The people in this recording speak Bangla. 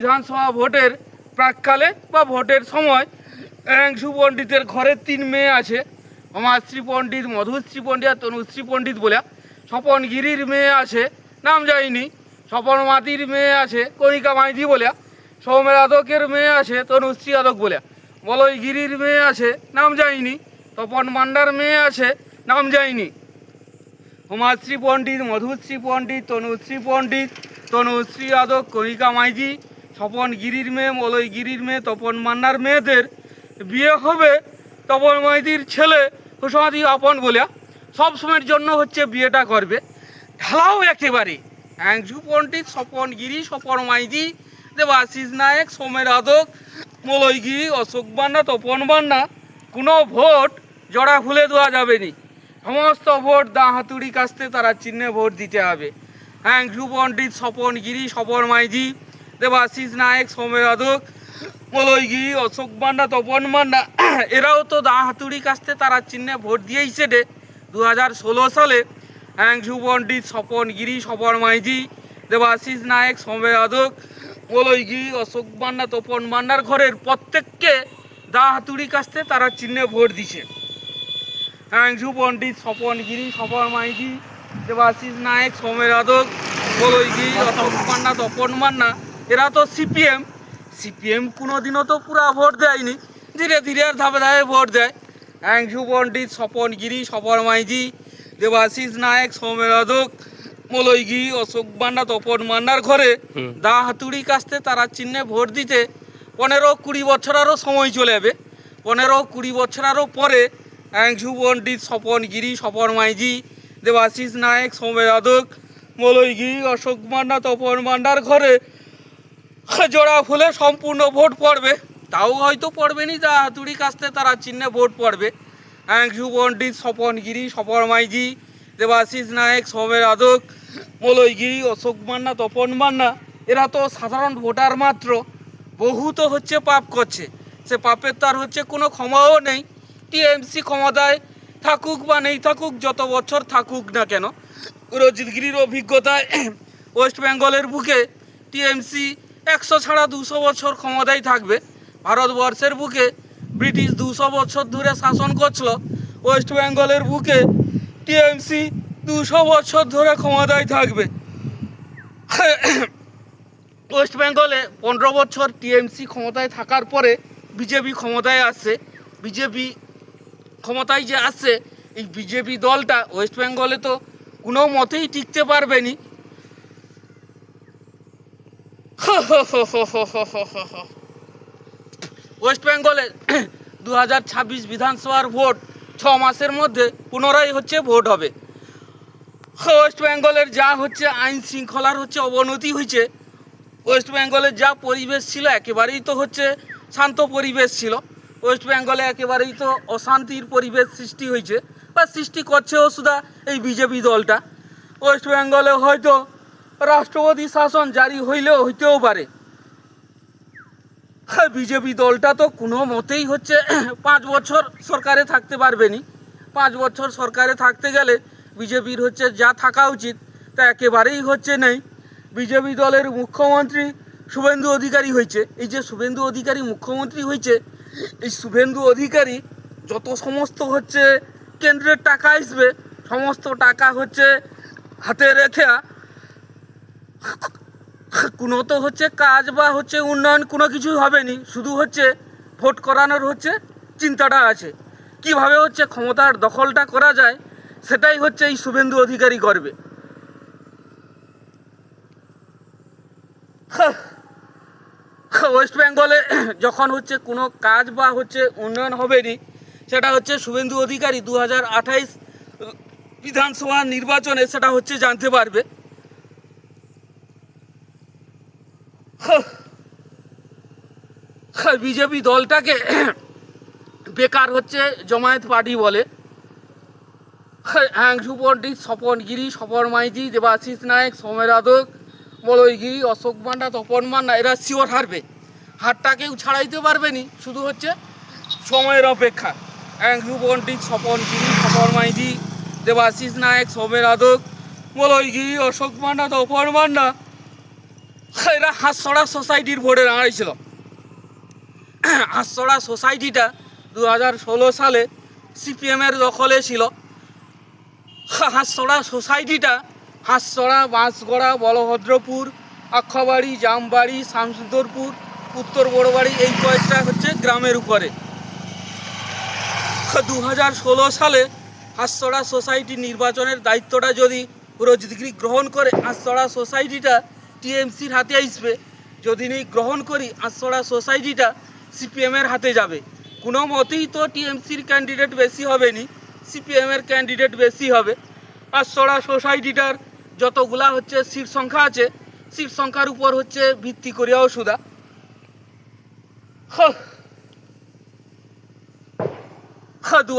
বিধানসভা ভোটের প্রাককালে বা ভোটের সময় অ্যাংশু পণ্ডিতের ঘরে 3 মেয়ে আছে। অমাশ্রী পণ্ডিত, মধুশ্রী পণ্ডিত আর তনুশ্রী পণ্ডিত বলে। স্বপন গিরির মেয়ে আছে, নাম যায়নি। স্বপন মাতির মেয়ে আছে, কণিকা মাইতি বলে। সৌমের আদকের মেয়ে আছে, তনুশ্রী আদক বলে। বলয় গিরির মেয়ে আছে, নাম যায়নি। তপন মান্ডার মেয়ে আছে, নাম যায়নি। উমাশ্রী পণ্ডিত, মধুশ্রী পণ্ডিত, তনুশ্রী আদক, কণিকা মাইজি, স্বপন গিরির মেয়ে, মলয় গিরির মেয়ে, তপন মান্নার মেয়েদের বিয়ে হবে তপন মাইতির ছেলে হুসমাদি আপন বলে। সব সময়ের জন্য হচ্ছে বিয়েটা করবে। ঢালাও একেবারে অ্যাংশু পণ্ডিত, স্বপন গিরি, স্বপন মাইজি, দেবাশিস নায়ক, সোমের আদক, মলয় গিরি, অশোক মান্না, তপন মান্না। কোনো ভোট জড়া খুলে দেওয়া যাবে নি। সমস্ত ভোট দাঁ হাতুড়ি কাস্তে তারা চিহ্নে ভোট দিতে হবে। অ্যাংশু পণ্ডিত, স্বপন গিরি, স্বপন মাইজি, দেবাশিস নায়ক, সোমের আদক, মলয় গিরি, অশোক মান্না, তপন মান্না, এরাও তো দাঁ হাতুড়ি কাস্তে তারা চিহ্নে ভোট দিয়েইছে রে 2016 সালে। অ্যাংশু পণ্ডিত, স্বপন গিরি, স্বপন মাইজি, দেবাশিস নায়ক, সোমের আদক, মলয় গিরি, অশোক মান্না, তপন মান্নার ঘরের প্রত্যেককে দাঁ হাতুড়ি কাস্তে তারা চিহ্নে ভোট দিছে। অ্যাংশু পণ্ডিত, স্বপন গিরি, স্বপন মাইজি, দেবাশিস নায়ক, সোমের আদক, মলয় গিরি, অশোক মান্না, তপন মান্না, এরা তো সিপিএম কোনোদিনও তো পুরা ভোট দেয়নি, ধীরে ধীরে ধাপে ধাপে ভোট দেয়। অ্যাংশু পণ্ডিত, স্বপন গিরি, স্বপন মাইজি, দেবাশিস নায়ক, সৌমের আদক, মলয় গিরি, অশোক মান্না, তপন মান্নার ঘরে দা হাতুড়ি কাস্তে তারা চিহ্নে ভোট দিতে 15-20 বছর আরও সময় চলে যাবে। 15-20 বছর আরও পরে অ্যাংশু পণ্ডিত, স্বপন গিরি, স্বপন মাইজি, দেবাশিস নায়ক, সৌমের আদক, মলয় গিরি, অশোক মান্না, তপন মান্নার ঘরে জোড়া ফুলে সম্পূর্ণ ভোট পড়বে। তাও হয়তো পড়বে নি, যা হাতুড়ি কাস্তে তারা চিহ্নে ভোট পড়বে। অ্যাংশু পণ্ডিত, স্বপন গিরি, স্বপন মাইজি, দেবাশিস নায়ক, সৌমের আদক, মলয় গিরি, অশোক মান্না, তপন মান্না, এরা তো সাধারণ ভোটার মাত্র। বহু তো হচ্ছে পাপ করছে, সে পাপের তার হচ্ছে কোনো ক্ষমাও নেই। টিএমসি ক্ষমতায় থাকুক বা নেই থাকুক, যত বছর থাকুক না কেন, রজিতগিরির অভিজ্ঞতায় ওয়েস্ট বেঙ্গলের বুকে টিএমসি 100 ছাড়া 200 বছর ক্ষমতায় থাকবে। ভারতবর্ষের বুকে ব্রিটিশ 200 বছর ধরে শাসন করছিল, ওয়েস্ট বেঙ্গলের বুকে টিএমসি 200 বছর ধরে ক্ষমতায় থাকবে। ওয়েস্ট বেঙ্গলে 15 বছর টিএমসি ক্ষমতায় থাকার পরে বিজেপি ক্ষমতায় আসছে। বিজেপি ক্ষমতায় যে আসছে, এই বিজেপি দলটা ওয়েস্ট বেঙ্গলে তো কোনো মতেই টিকতে পারবে নি। ওয়েস্ট বেঙ্গলে 2026 বিধানসভার ভোট 6 মাসের মধ্যে পুনরায় হচ্ছে ভোট হবে। ওয়েস্ট বেঙ্গলের যা হচ্ছে আইন শৃঙ্খলার হচ্ছে অবনতি হয়েছে। ওয়েস্ট বেঙ্গলের যা পরিবেশ ছিল একেবারেই তো হচ্ছে শান্ত পরিবেশ ছিল। ওয়েস্ট বেঙ্গলে একেবারেই তো অশান্তির পরিবেশ সৃষ্টি হয়েছে বা সৃষ্টি করছেও শুধু এই বিজেপি দলটা। ওয়েস্ট বেঙ্গলে হয়তো রাষ্ট্রপতি শাসন জারি হইতেও পারে। বিজেপি দলটা তো কোনো মতেই হচ্ছে 5 বছর সরকারে থাকতে পারবে নি। 5 বছর সরকারে থাকতে গেলে বিজেপির হচ্ছে যা থাকা উচিত তা একেবারেই হচ্ছে নেই। বিজেপি দলের মুখ্যমন্ত্রী শুভেন্দু অধিকারী হয়েছে। এই যে শুভেন্দু অধিকারী মুখ্যমন্ত্রী হয়েছে, এই শুভেন্দু অধিকারী যত সমস্ত হচ্ছে কেন্দ্রের টাকা আসবে, সমস্ত টাকা হচ্ছে হাতে রেখে কোনো তো হচ্ছে কাজ বা হচ্ছে উন্নয়ন কোনো কিছুই হবে নি। শুধু হচ্ছে ভোট করানোর হচ্ছে চিন্তাটা আছে, কিভাবে হচ্ছে ক্ষমতার দখলটা করা যায় সেটাই হচ্ছে এই শুভেন্দু অধিকারী করবে। ওয়েস্ট বেঙ্গলে যখন হচ্ছে কোনো কাজ বা হচ্ছে উন্নয়ন হবে নি, সেটা হচ্ছে শুভেন্দু অধিকারী 2028 বিধানসভা নির্বাচনে সেটা হচ্ছে জানতে পারবে। বিজেপি দলটাকে বেকার হচ্ছে জমায়েত পার্টি বলে। অ্যাংশু পণ্ডিত, স্বপন গিরি, স্বপন মাইজি, দেবাশিস নায়ক, সৌমের আদক, মলয় গিরি, অশোক মান্না, তপন মান্না, এরা শিওর হারবে। হারটা কেউ ছাড়াইতে পারবে নি, শুধু হচ্ছে সময়ের অপেক্ষা। অ্যাংশু পণ্ডিত, স্বপন গিরি, স্বপন মাইজি, দেবাশিস নায়ক, সৌমের আদক, মলয় গিরি, অশোক মান্না, তপন মান্না, এরা হাঁসছড়া সোসাইটির ভোটে দাঁড়াইছিল। হাঁসছড়া সোসাইটিটা 2016 সালে সিপিএমের দখলে ছিল। হাঁসছড়া সোসাইটিটা হাঁসছড়া, বাঁশগড়া, বলভদ্রপুর, আখাবাড়ি, জামবাড়ি, শামসুন্দরপুর, উত্তর বড়বাড়ি এই কয়েকটা হচ্ছে গ্রামের উপরে। 2016 সালে হাঁসছড়া সোসাইটি নির্বাচনের দায়িত্বটা যদি রোজদিগরি গ্রহণ করে, হাঁসছড়া সোসাইটিটা টিএমসির হাতে আসবে। যদি নি গ্রহণ করি, হাঁসছড়া সোসাইটিটা সিপিএমের হাতে যাবে। কোনো মতেই তো টিএমসির ক্যান্ডিডেট বেশি হবে নি, সিপিএমের ক্যান্ডিডেট বেশি হবে। হাঁসছড়া সোসাইটিটার যতগুলা হচ্ছে সিট সংখ্যা আছে, সিট সংখ্যার উপর হচ্ছে ভিত্তি করিয়াও সুদা